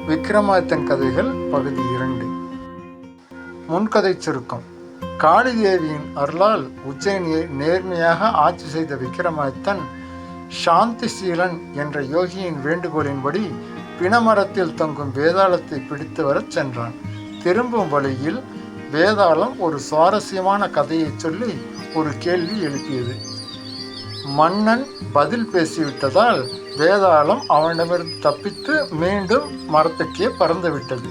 விக்ரமாதித்தன் கதைகள் பகுதி 2. முன்கதை சுருக்கம். காளி தேவியின் அருளால் உஜ்ஜயினியை நேர்மையாக ஆட்சி செய்த விக்ரமாதித்தன் சாந்திசீலன் என்ற யோகியின் வேண்டுகோளின்படி பிணமரத்தில் தொங்கும் வேதாளத்தை பிடித்து வரச் சென்றான். திரும்பும் வழியில் வேதாளம் ஒரு சுவாரஸ்யமான கதையை சொல்லி ஒரு கேள்வி எழுப்பியது. மன்னன் பதில் பேசிவிட்டதால் வேதாளம் அவனிடமிருந்து தப்பித்து மீண்டும் மரத்துக்கே பறந்துவிட்டது.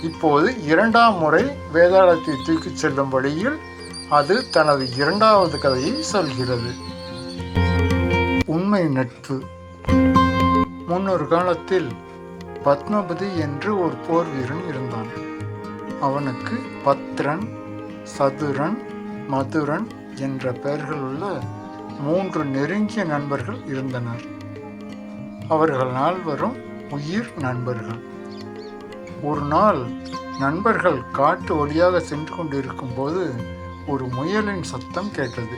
இப்போது 2ஆம் முறை வேதாளத்தை தூக்கிச் செல்லும் வழியில் அது தனது 2வது கதையை சொல்கிறது. உண்மை நட்பு. முன்னொரு காலத்தில் பத்மபதி என்று ஒரு போர் வீரன் இருந்தான். அவனுக்கு பத்ரன், சதுரன், மதுரன் என்ற பெயர்களுள்ள 3 நெருங்கிய நண்பர்கள் இருந்தனர். அவர்கள் 4 உயிர் நண்பர்கள். ஒரு நாள் நண்பர்கள் காட்டு வழியாக சென்று கொண்டிருக்கும் போது ஒரு முயலின் சத்தம் கேட்டது.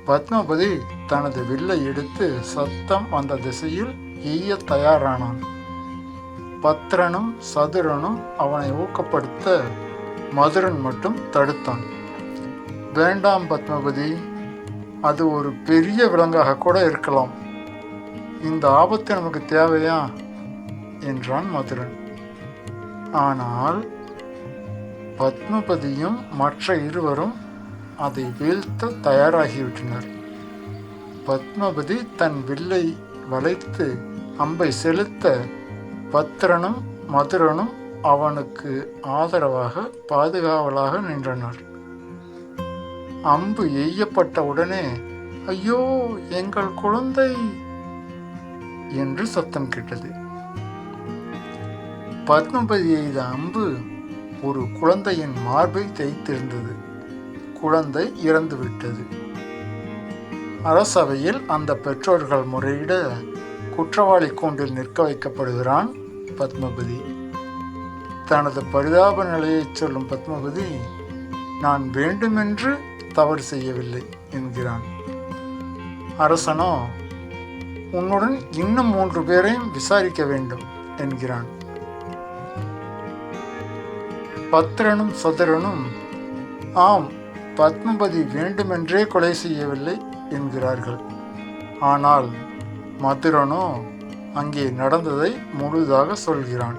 பத்மபதி தனது வில்லை எடுத்து சத்தம் வந்த திசையில் எய்ய தயாரானான். பத்ரனும் சதுரனும் அவனை ஊக்கப்படுத்த மதுரன் மட்டும் தடுத்தான். வேண்டாம் பத்மபதி, அது ஒரு பெரிய விலங்காக கூட இருக்கலாம். இந்த ஆபத்து நமக்கு தேவையா என்றான் மதுரன். ஆனால் பத்மபதியும் மற்ற இருவரும் அதை வீழ்த்த தயாராகிவிட்டனர். பத்மபதி தன் வில்லை வளைத்து அம்பை செலுத்த பத்ரனும் மதுரனும் அவனுக்கு ஆதரவாக பாதுகாவலாக நின்றனர். அம்பு எய்யப்பட்ட உடனே ஐயோ எங்கள் குழந்தை என்று சத்தம் கேட்டது. பத்மபதி எய்த அம்பு ஒரு குழந்தையின் மார்பை தைத்திருந்தது. குழந்தை இறந்துவிட்டது. அரசவையில் அந்த பெற்றோர்கள் முறையிட குற்றவாளி கூண்டில் நிற்க வைக்கப்படுகிறான் பத்மபதி. தனது பரிதாப நிலையை சொல்லும் பத்மபதி, நான் வேண்டுமென்று தவறு செய்யவில்லை என்கிறான். அரசனோ, உன்னுடன் இன்னும் 3 பேரையும் விசாரிக்க வேண்டும் என்கிறான். பத்ரனும் சதுரனும் ஆம், பத்மபதி வேண்டுமென்றே கொலை செய்யவில்லை என்கிறார்கள். ஆனால் மதுரனோ அங்கே நடந்ததை முழுதாக சொல்கிறான்.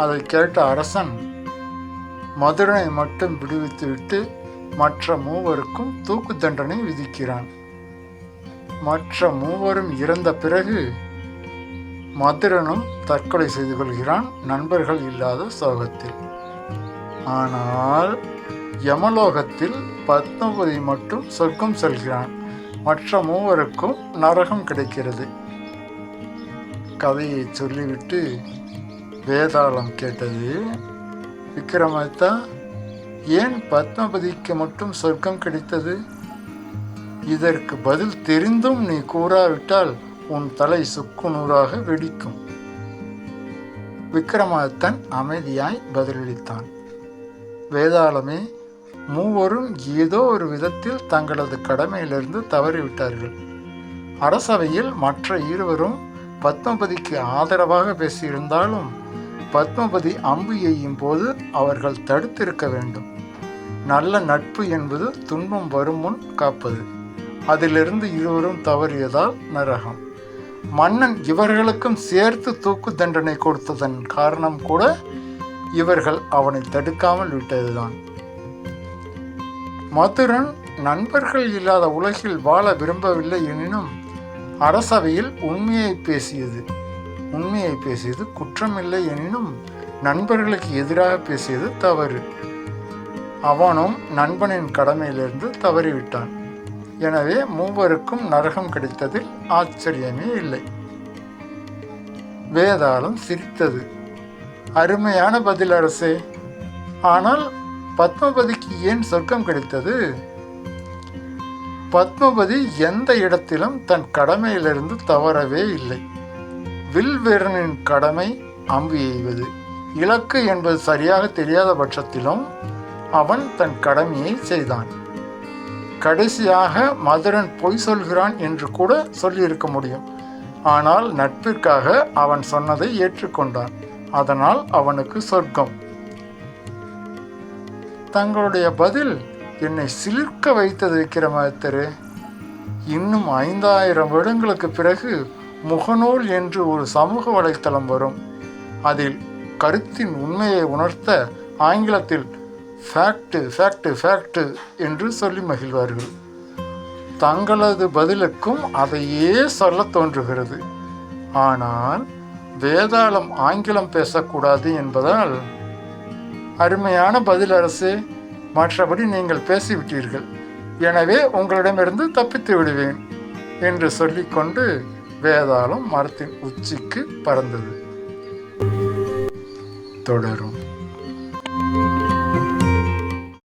அதை கேட்ட அரசன் மதுரனை மட்டும் விடுவித்துவிட்டு மற்ற 3 தூக்கு தண்டனை விதிக்கிறான். மற்ற 3 இறந்த பிறகு மதுரனும் தற்கொலை செய்து கொள்கிறான், நண்பர்கள் இல்லாத சோகத்தில். ஆனால் யமலோகத்தில் பத்மபதி மட்டும் சொர்க்கம் செல்கிறான். மற்ற 3 நரகம் கிடைக்கிறது. கதையை சொல்லிவிட்டு வேதாளம் கேட்டது, விக்ரமாதித்தா, ஏன் பத்மபதிக்கு மட்டும் சொர்க்கம் கிடைத்தது? இதற்கு பதில் தெரிந்தும் நீ கூறாவிட்டால் உன் தலை சுக்குநூறாக வெடிக்கும். விக்ரமாதித்தன் அமைதியாய் பதிலளித்தான். வேதாளமே, 3 ஏதோ ஒரு விதத்தில் தங்களது கடமையிலிருந்து தவறிவிட்டார்கள். அரசவையில் மற்ற 2 பத்மபதிக்கு ஆதரவாக பேசியிருந்தாலும் பத்மபதி அம்பு எய்யும் போது அவர்கள் தடுத்திருக்க வேண்டும். நல்ல நட்பு என்பது துன்பம் வரும் முன் காப்பது. அதிலிருந்து 2 தவறியதால் நரகம். மன்னன் இவர்களுக்கும் சேர்த்து தூக்கு தண்டனை கொடுத்ததன் காரணம் கூட இவர்கள் அவனை தடுக்காமல் விட்டதுதான். மதுரன் நண்பர்கள் இல்லாத உலகில் வாழ விரும்பவில்லை எனினும் அரசவையில் உண்மையை பேசியது குற்றமில்லை எனினும் நண்பர்களுக்கு எதிராக பேசியது தவறு. அவனும் நண்பனின் கடமையிலிருந்து தவறிவிட்டான். எனவே 3 நரகம் கிடைத்ததில் ஆச்சரியமே இல்லை. வேதாளம் சிரித்தது. அருமையான பதில் அரசே. ஆனால் பத்மபதிக்கு ஏன் சொர்க்கம் கிடைத்தது? பத்மபதி எந்த இடத்திலும் தன் கடமையிலிருந்து தவறவே இல்லை. வில் வீரனின் கடமை அம்பு எய்வது. இலக்கு என்பது சரியாக தெரியாத பட்சத்திலும் அவன் தன் கடமையை செய்தான். கடைசியாக மதுரன் பொய் சொல்கிறான் என்று கூட சொல்லியிருக்க முடியும். ஆனால் நட்பிற்காக அவன் சொன்னதை ஏற்றுக்கொண்டான். அதனால் அவனுக்கு சொர்க்கம். தங்களுடைய பதில் என்னை சிலிர்க்க வைத்தது விக்ரமாதித்தரே. இன்னும் 5000 வருடங்களுக்கு பிறகு முகநூல் என்று ஒரு சமூக வலைத்தளம் வரும். அதில் கருத்தின் உண்மையை உணர்த்த ஆங்கிலத்தில் ஃபேக்ட் ஃபேக்ட் ஃபேக்ட் என்று சொல்லி மகிழ்வார்கள். தங்களது பதிலுக்கும் அதையே சொல்ல தோன்றுகிறது. ஆனால் வேதாளம் ஆங்கிலம் பேசக்கூடாது என்பதால், அருமையான பதில் அரசே, மற்றபடி நீங்கள் பேசிவிட்டீர்கள், எனவே உங்களிடமிருந்து தப்பித்து விடுவேன் என்று சொல்லிக்கொண்டு வேதாளம் மரத்தின் உச்சிக்கு பறந்தது. தொடரும்.